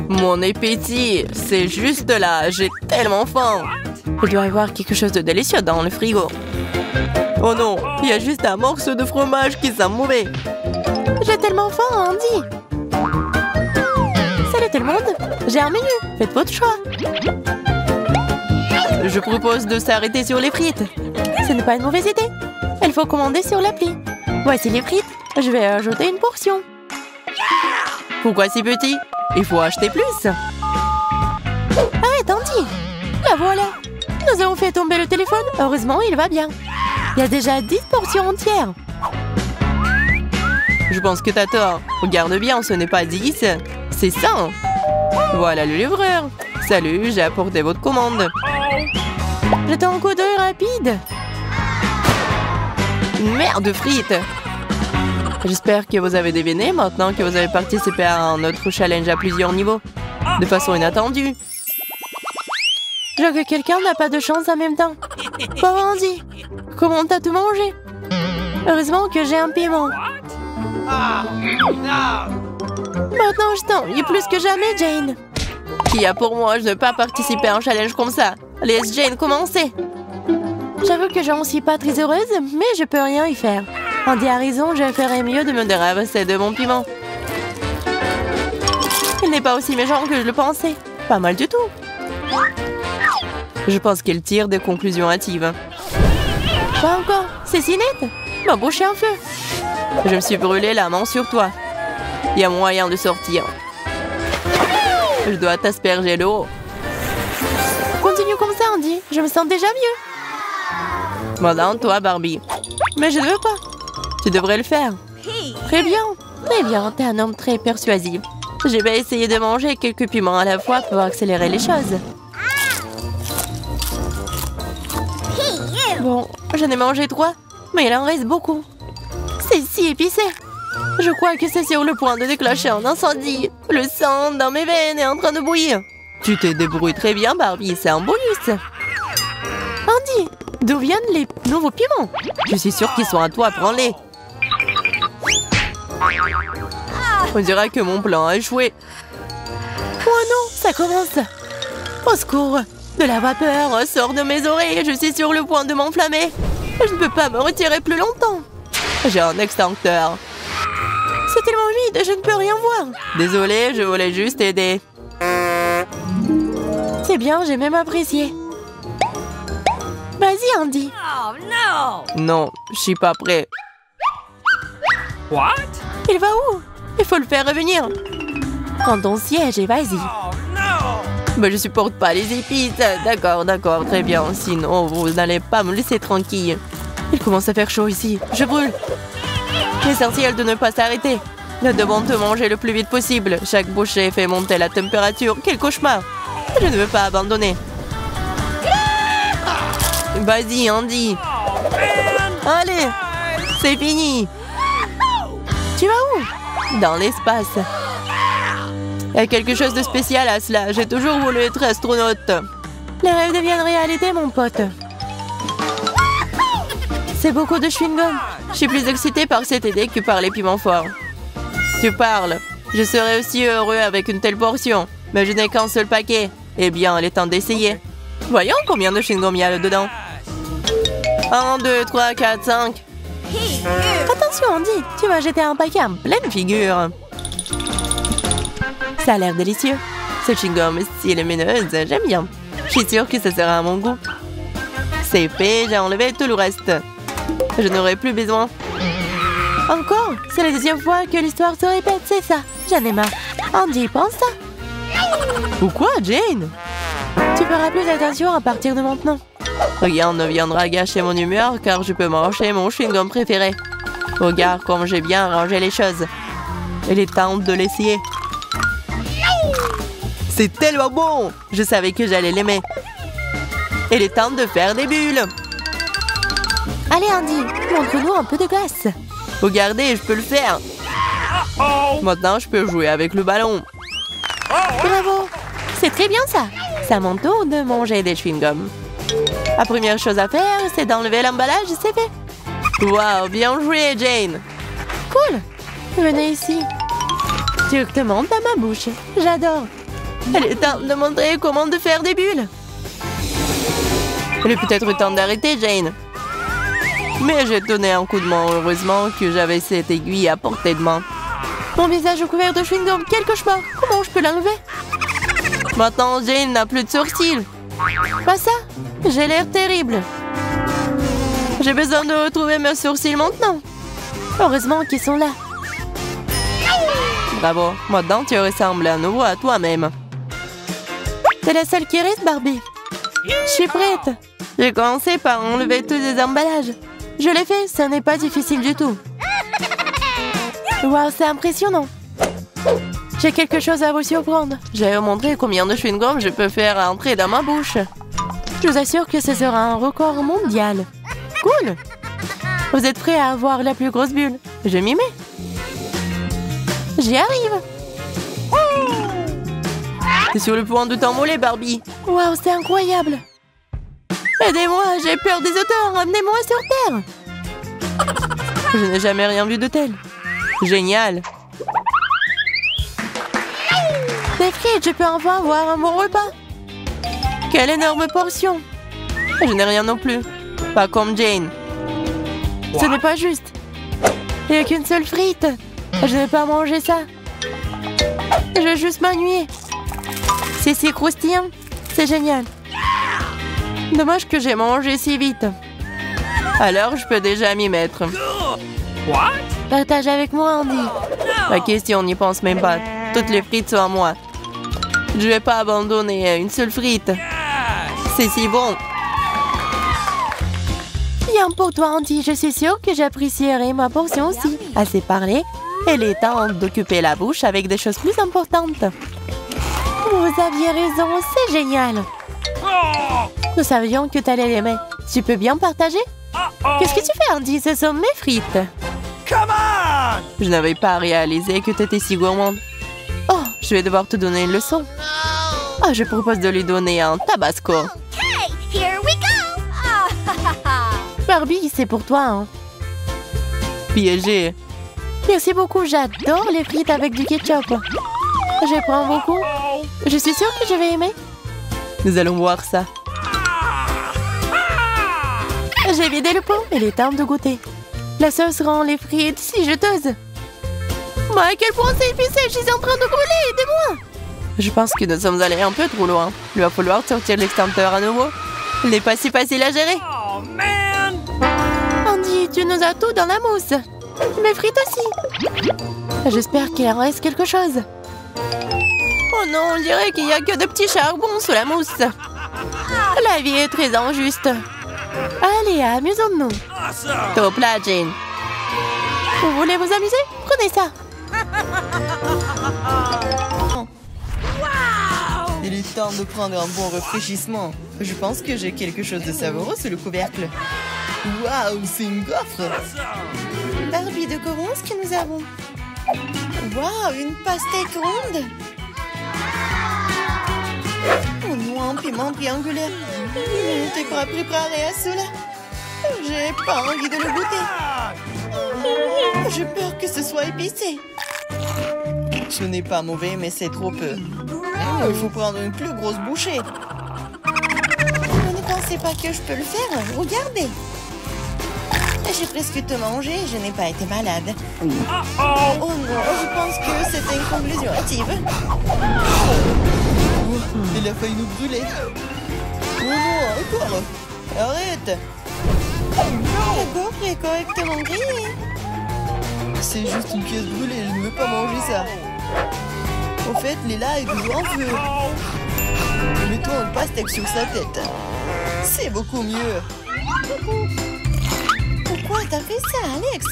Mon appétit, c'est juste là, j'ai tellement faim. Il doit y avoir quelque chose de délicieux dans le frigo. Oh non, il y a juste un morceau de fromage qui sent mauvais. J'ai tellement faim, Andy. Salut tout le monde, j'ai un menu, faites votre choix. Je propose de s'arrêter sur les frites. Ce n'est pas une mauvaise idée. Il faut commander sur l'appli. Voici les frites, je vais ajouter une portion. Pourquoi si petit? Il faut acheter plus. Arrête, Andy. La voilà. Nous avons fait tomber le téléphone. Heureusement, il va bien. Il y a déjà 10 portions entières. Je pense que t'as tort. Regarde bien, ce n'est pas 10. C'est 100. Voilà le livreur. Salut, j'ai apporté votre commande. Jette un coup d'œil rapide. Une merde de frites. J'espère que vous avez deviné maintenant que vous avez participé à un autre challenge à plusieurs niveaux. De façon inattendue. Je vois que quelqu'un n'a pas de chance en même temps. Pauvre Andy, comment t'as tout mangé? Heureusement que j'ai un piment. Maintenant je t'ennuie plus que jamais, Jane. Qui a pour moi, je ne veux pas participer à un challenge comme ça. Laisse Jane commencer. J'avoue que j'en suis pas très heureuse, mais je peux rien y faire. Andy a raison, je ferais mieux de me débarrasser de mon piment. Il n'est pas aussi méchant que je le pensais. Pas mal du tout. Je pense qu'il tire des conclusions hâtives. Pas encore, c'est si net. Ma bouche est en feu. Je me suis brûlé la main sur toi. Il y a moyen de sortir. Je dois t'asperger l'eau. Continue comme ça, Andy. Je me sens déjà mieux. Maintenant, toi, Barbie. Mais je ne veux pas. Tu devrais le faire. Très bien. Très bien, t'es un homme très persuasif. Je vais essayer de manger quelques piments à la fois pour accélérer les choses. Bon, j'en ai mangé 3, mais il en reste beaucoup. C'est si épicé. Je crois que c'est sur le point de déclencher un incendie. Le sang dans mes veines est en train de bouillir. Tu te débrouilles très bien, Barbie, c'est un bonus. Andy, d'où viennent les nouveaux piments? Je suis sûre qu'ils sont à toi, prends-les. On dirait que mon plan a échoué. Oh non, ça commence. Au secours, de la vapeur sort de mes oreilles et je suis sur le point de m'enflammer. Je ne peux pas me retirer plus longtemps. J'ai un extincteur. C'est tellement humide, je ne peux rien voir. Désolée, je voulais juste aider. C'est bien, j'ai même apprécié. Vas-y, Andy. Oh non! Non, je suis pas prêt. What? Il va où? Il faut le faire revenir. Prends ton siège et vas-y. Oh non! Mais je supporte pas les épices. D'accord, d'accord, très bien. Sinon, vous n'allez pas me laisser tranquille. Il commence à faire chaud ici. Je brûle. L'essentiel de ne pas s'arrêter. Nous devons te manger le plus vite possible. Chaque bouchée fait monter la température. Quel cauchemar. Je ne veux pas abandonner. Vas-y, Andy. Allez, c'est fini. Tu vas où? Dans l'espace. Il y a quelque chose de spécial à cela. J'ai toujours voulu être astronaute. Les rêves deviennent réalité, mon pote. C'est beaucoup de chewing-gum. Je suis plus excitée par cette idée que par les piments forts. Tu parles. Je serais aussi heureux avec une telle portion. Mais je n'ai qu'un seul paquet. Eh bien, il est temps d'essayer. Voyons combien de chewing-gum il y a là-dedans. 1, 2, 3, 4, 5. Attention, Andy, tu vas jeter un paquet en pleine figure. Ça a l'air délicieux. Ce chewing-gum si lumineuse, j'aime bien. Je suis sûre que ça sera à mon goût. C'est fait, j'ai enlevé tout le reste. Je n'aurai plus besoin. Encore? C'est la deuxième fois que l'histoire se répète, c'est ça. J'en ai marre. Andy, pense ça. Pourquoi, Jane? Tu feras plus attention à partir de maintenant. Rien ne viendra gâcher mon humeur car je peux manger mon chewing-gum préféré. Regarde comme j'ai bien rangé les choses. Il est temps de l'essayer. C'est tellement bon! Je savais que j'allais l'aimer. Il est temps de faire des bulles. Allez, Andy, montre-nous un peu de glace. Regardez, je peux le faire. Maintenant, je peux jouer avec le ballon. Bravo! C'est très bien ça. C'est à mon tour de manger des chewing-gums. La première chose à faire, c'est d'enlever l'emballage, c'est fait. Waouh, bien joué, Jane. Cool. Venez ici. Directement dans ma bouche. J'adore. Il est temps de montrer comment de faire des bulles. Il est peut-être temps d'arrêter, Jane. Mais j'ai donné un coup de main. Heureusement que j'avais cette aiguille à portée de main. Mon visage est couvert de chewing-gum. Quel cauchemar. Comment je peux l'enlever? Maintenant, Jane n'a plus de sourcils. Pas ça. J'ai l'air terrible. J'ai besoin de retrouver mes sourcils maintenant. Heureusement qu'ils sont là. Bravo. Maintenant, tu ressembles à nouveau à toi-même. T'es la seule qui reste, Barbie. Je suis prête. J'ai commencé par enlever tous les emballages. Je l'ai fait, ça n'est pas difficile du tout. Waouh, c'est impressionnant. J'ai quelque chose à vous surprendre. Je vais vous montrer combien de chewing-gum je peux faire entrer dans ma bouche. Je vous assure que ce sera un record mondial. Cool. Vous êtes prêts à avoir la plus grosse bulle? Je m'y mets. J'y arrive. T'es sur le point de t'envoler, Barbie. Waouh, c'est incroyable. Aidez-moi, j'ai peur des auteurs. Ramenez-moi sur Terre. Je n'ai jamais rien vu de tel. Génial. Des frites, je peux enfin avoir un bon repas. Quelle énorme portion. Je n'ai rien non plus. Pas comme Jane. Ce n'est pas juste. Il n'y a qu'une seule frite. Je ne vais pas manger ça. Je vais juste m'ennuyer. C'est si croustillant. C'est génial. Dommage que j'ai mangé si vite. Alors, je peux déjà m'y mettre. What? Partage avec moi, Andy. La question, on n'y pense même pas. Toutes les frites sont à moi. Je vais pas abandonner une seule frite. C'est si bon. Bien pour toi, Andy. Je suis sûre que j'apprécierai ma portion aussi. Assez parlé. Il est temps d'occuper la bouche avec des choses plus importantes. Vous aviez raison, c'est génial. Nous savions que tu allais l'aimer. Tu peux bien partager? Qu'est-ce que tu fais, Andy? Ce sont mes frites. Come on! Je n'avais pas réalisé que tu étais si gourmande. Oh, je vais devoir te donner une leçon. Oh, je propose de lui donner un tabasco. Okay, here we go. Barbie, c'est pour toi, hein. Piégé. Merci beaucoup, j'adore les frites avec du ketchup. Je prends beaucoup. Je suis sûre que je vais aimer. Nous allons voir ça. J'ai vidé le pot, il est temps de goûter. La sauce rend les frites si juteuses. Mais à quel point c'est épicé, je suis en train de brûler, aidez-moi. Je pense que nous sommes allés un peu trop loin. Il va falloir sortir l'extincteur à nouveau. Il n'est pas si facile à gérer. Oh man! Andy, tu nous as tout dans la mousse. Mes frites aussi. J'espère qu'il en reste quelque chose. Oh non, on dirait qu'il n'y a que de petits charbons sous la mousse. La vie est très injuste. Allez, amusons-nous. Awesome! Top là, Jane. Vous voulez vous amuser? Prenez ça. Il est temps de prendre un bon rafraîchissement. Je pense que j'ai quelque chose de savoureux sous le couvercle. Waouh, c'est une gaufre! Barbie de Corons que nous avons. Waouh, une pastèque ronde. Oh non, un piment triangulaire. T'es pas préparé à cela? J'ai pas envie de le goûter. J'ai peur que ce soit épicé. Ce n'est pas mauvais, mais c'est trop peu. Il faut prendre une plus grosse bouchée. Vous ne pensez pas que je peux le faire? Regardez. J'ai presque tout mangé et je n'ai pas été malade. Oh non, je pense que c'était une conclusion hâtive. Il a failli nous brûler. Oh non, encore! Arrête! La gaufre est correctement grillée. C'est juste une pièce brûlée, je ne veux pas manger ça. Au fait, Léla est toujours en feu. Mettons une pastèque sur sa tête. C'est beaucoup mieux. Pourquoi t'as fait ça, Alex?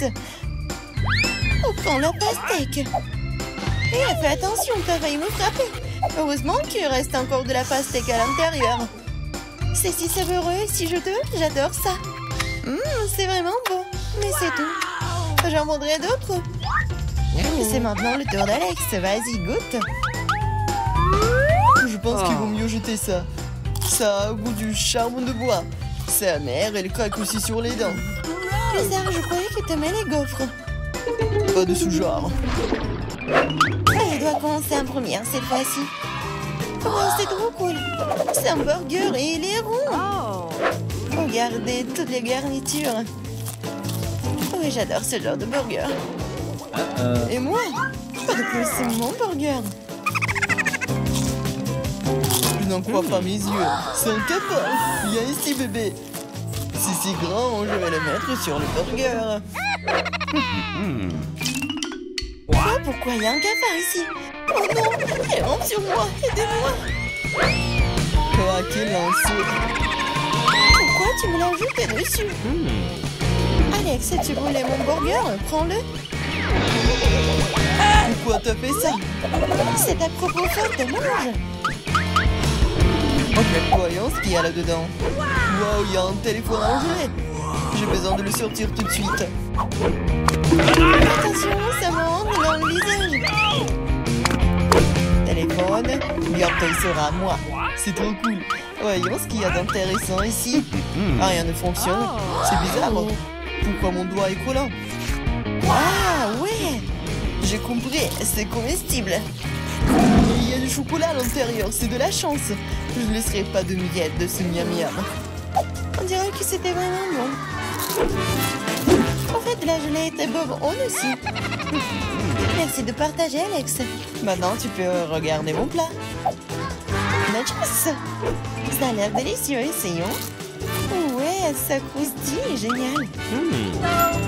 Oh, prends la pastèque. Et fais attention, t'as failli me frapper. Heureusement qu'il reste encore de la pastèque à l'intérieur. C'est si savoureux et si juteux, j'adore ça. C'est vraiment bon, mais c'est tout. J'en voudrais d'autres. C'est maintenant le tour d'Alex, vas-y, goûte. Je pense qu'il vaut mieux jeter ça. Ça a le goût du charbon de bois. C'est amer et le craque aussi sur les dents. Bizarre, je croyais que t'aimais les gaufres. Pas de ce genre. Je dois commencer en première cette fois-ci. Oh, c'est trop cool. C'est un burger et il est rond. Regardez toutes les garnitures. Oui, j'adore ce genre de burger. Et moi, pas de plus, c'est mon burger. Je n'en crois pas mes yeux. C'est un capot. Viens ici, bébé. C'est si grand, je vais le mettre sur le burger. Quoi? Pourquoi il y a un cafard ici? Oh non, il rentre sur moi. Aidez-moi. Oh, quel lancer. Pourquoi tu me l'as jeté dessus? Alex, tu brûlais mon burger? Prends-le. Pourquoi t'as fait ça? C'est ta propre faute, mange. Voyons ce qu'il y a là-dedans. Wow, il y a un téléphone en gelée. J'ai besoin de le sortir tout de suite. Attention, ça me rentre dans le visage. Téléphone, bientôt il sera à moi. C'est trop cool. Voyons ce qu'il y a d'intéressant ici. Ah, rien ne fonctionne. C'est bizarre. Pourquoi mon doigt est collant? Ah, ouais. J'ai compris, c'est comestible. Il y a du chocolat à l'intérieur, c'est de la chance. Je ne laisserai pas de miettes de ce miam-miam. On dirait que c'était vraiment bon. En fait, la gelée était bonne aussi. Merci de partager, Alex. Maintenant, tu peux regarder mon plat. Nachos. Ça a l'air délicieux, essayons. Ouais, ça croustille, génial.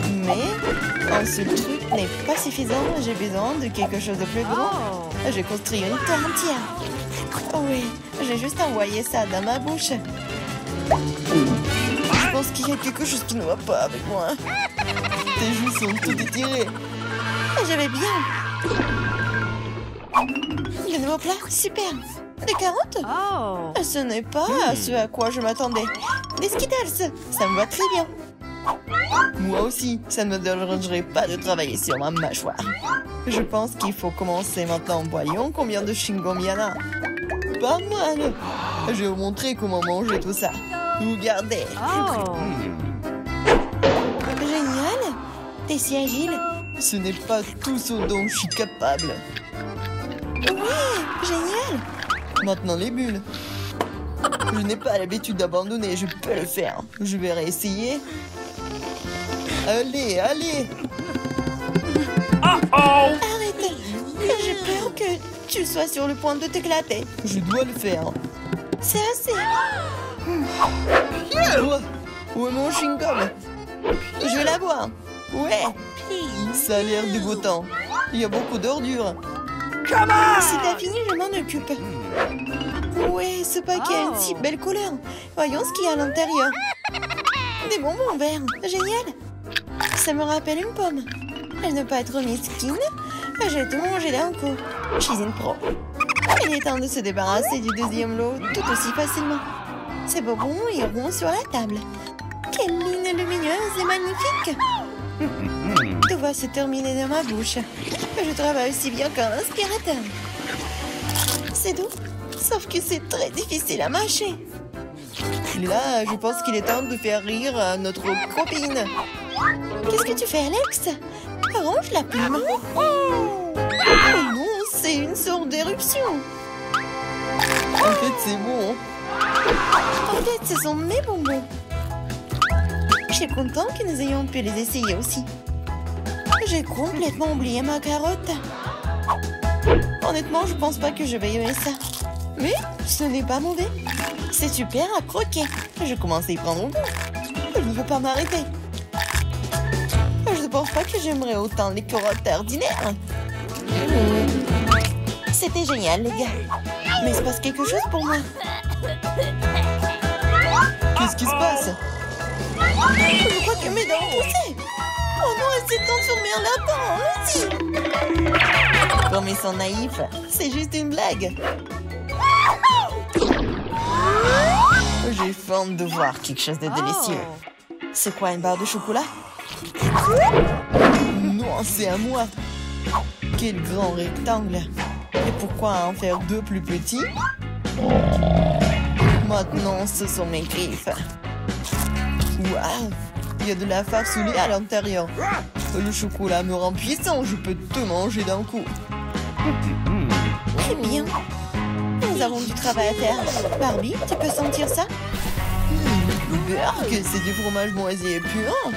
Mais un seul truc n'est pas suffisant. J'ai besoin de quelque chose de plus grand. J'ai construit une tour entière. Oui, j'ai juste envoyé ça dans ma bouche. Je pense qu'il y a quelque chose qui ne va pas avec moi. Tes joues sont toutes étirées. Je vais bien. Le nouveau plat, super. Des carottes? Ce n'est pas ce à quoi je m'attendais. Des Skittles, ça me va très bien. Moi aussi, ça ne me dérangerait pas de travailler sur ma mâchoire. Je pense qu'il faut commencer maintenant. Voyons combien de chewing-gum il y en a. Pas mal. Je vais vous montrer comment manger tout ça. Regardez. Génial. T'es si agile. Ce n'est pas tout ce dont je suis capable. Ouais, génial. Maintenant les bulles. Je n'ai pas l'habitude d'abandonner, je peux le faire. Je vais réessayer. Allez, allez. Arrête. J'ai peur que tu sois sur le point de t'éclater. Je dois le faire. C'est assez. Où est mon chewing-gum? Je la vois. Ouais. Ça a l'air dégoûtant. Il y a beaucoup d'ordures. Si t'as fini, je m'en occupe. Ouais, ce paquet a une si belle couleur. Voyons ce qu'il y a à l'intérieur. Des bonbons verts. Génial. Ça me rappelle une pomme. Elle ne peut pas être mesquine. Je vais tout manger d'un coup. Je suis une pro. Il est temps de se débarrasser du deuxième lot tout aussi facilement. Ces bonbons iront sur la table. Quelle ligne lumineuse et magnifique. Tout va se terminer dans ma bouche. Je travaille aussi bien qu'un aspirateur. C'est doux, sauf que c'est très difficile à mâcher. Là, je pense qu'il est temps de faire rire notre copine. Qu'est-ce que tu fais, Alex? Range la plume. Oh non, c'est une sorte d'éruption. En fait, c'est bon. En fait, ce sont mes bonbons. Je suis content que nous ayons pu les essayer aussi. J'ai complètement oublié ma carotte. Honnêtement, je pense pas que je vais aimer ça. Mais ce n'est pas mauvais. C'est super à croquer. Je commence à y prendre goût. Je ne veux pas m'arrêter. Je ne pense pas que j'aimerais autant les carottes ordinaires. C'était génial, les gars. Mais il se passe quelque chose pour moi. Qu'est-ce qui se passe? Je crois que mes dents ont poussé. Oh non, elle s'est transformée en lapin. Comme ils sont naïfs. C'est juste une blague. J'ai faim de voir quelque chose de délicieux. C'est quoi, une barre de chocolat? Non, c'est à moi. Quel grand rectangle. Et pourquoi en faire deux plus petits? Maintenant, ce sont mes griffes. Waouh! Il y a de la farce au lait à l'intérieur. Le chocolat me rend puissant. Je peux tout manger d'un coup. Eh bien, nous avons du travail à faire. Barbie, tu peux sentir ça? Burk, c'est du fromage moisi et puant.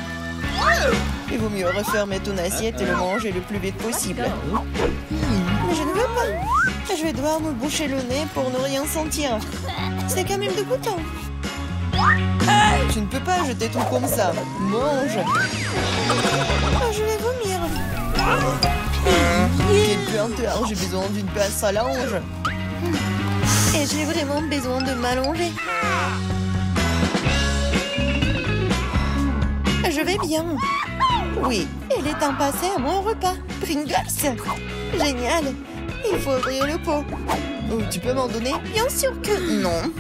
Il vaut mieux refermer ton assiette et le manger le plus vite possible. Mais je ne veux pas. Je vais devoir me boucher le nez pour ne rien sentir. C'est quand même dégoûtant. Tu ne peux pas jeter tout comme ça. Mange. Je vais vomir. Quelle puanteur. J'ai besoin d'une passe à l'ange. Et j'ai vraiment besoin de m'allonger. Je vais bien. Oui, il est temps passé à mon repas. Pringles. Génial. Il faut ouvrir le pot. Oh, tu peux m'en donner? Bien sûr que non.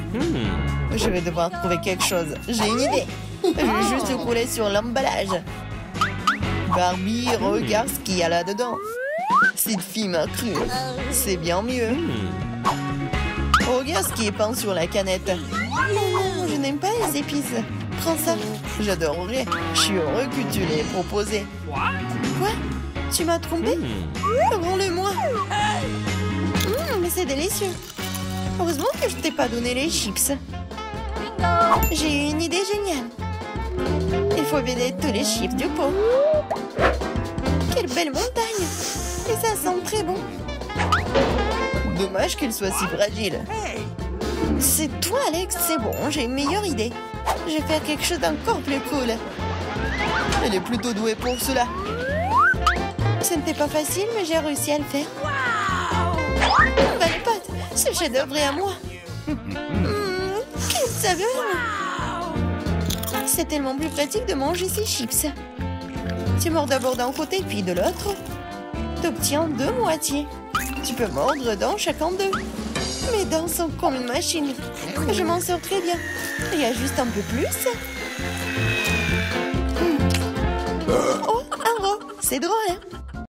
Je vais devoir trouver quelque chose. J'ai une idée. Je vais juste le couler sur l'emballage. Barbie, regarde ce qu'il y a là-dedans. Cette fille m'a cru. C'est bien mieux. Regarde ce qui est peint sur la canette. Non, je n'aime pas les épices. Prends ça. J'adorerais. Je suis heureux que tu l'aies proposé. Quoi? Tu m'as trompé? Rends-le-moi. Mais c'est délicieux. Heureusement que je t'ai pas donné les chips. J'ai eu une idée géniale. Il faut vider tous les chips du pot. Quelle belle montagne. Et ça sent très bon. Dommage qu'elle soit si fragile. C'est toi, Alex. C'est bon, j'ai une meilleure idée. Je vais faire quelque chose d'encore plus cool. Elle est plutôt douée pour cela. Ce n'était pas facile, mais j'ai réussi à le faire. Belle pote, ce chef-d'œuvre est à moi. Quelle saveur! C'est tellement plus pratique de manger ces chips. Tu mords d'abord d'un côté, puis de l'autre. Tu obtiens 2 moitiés. Tu peux mordre dans chacun d'eux. Mes dents sont comme une machine. Je m'en sors très bien. Il y a juste un peu plus. Oh, un rat. C'est drôle, hein?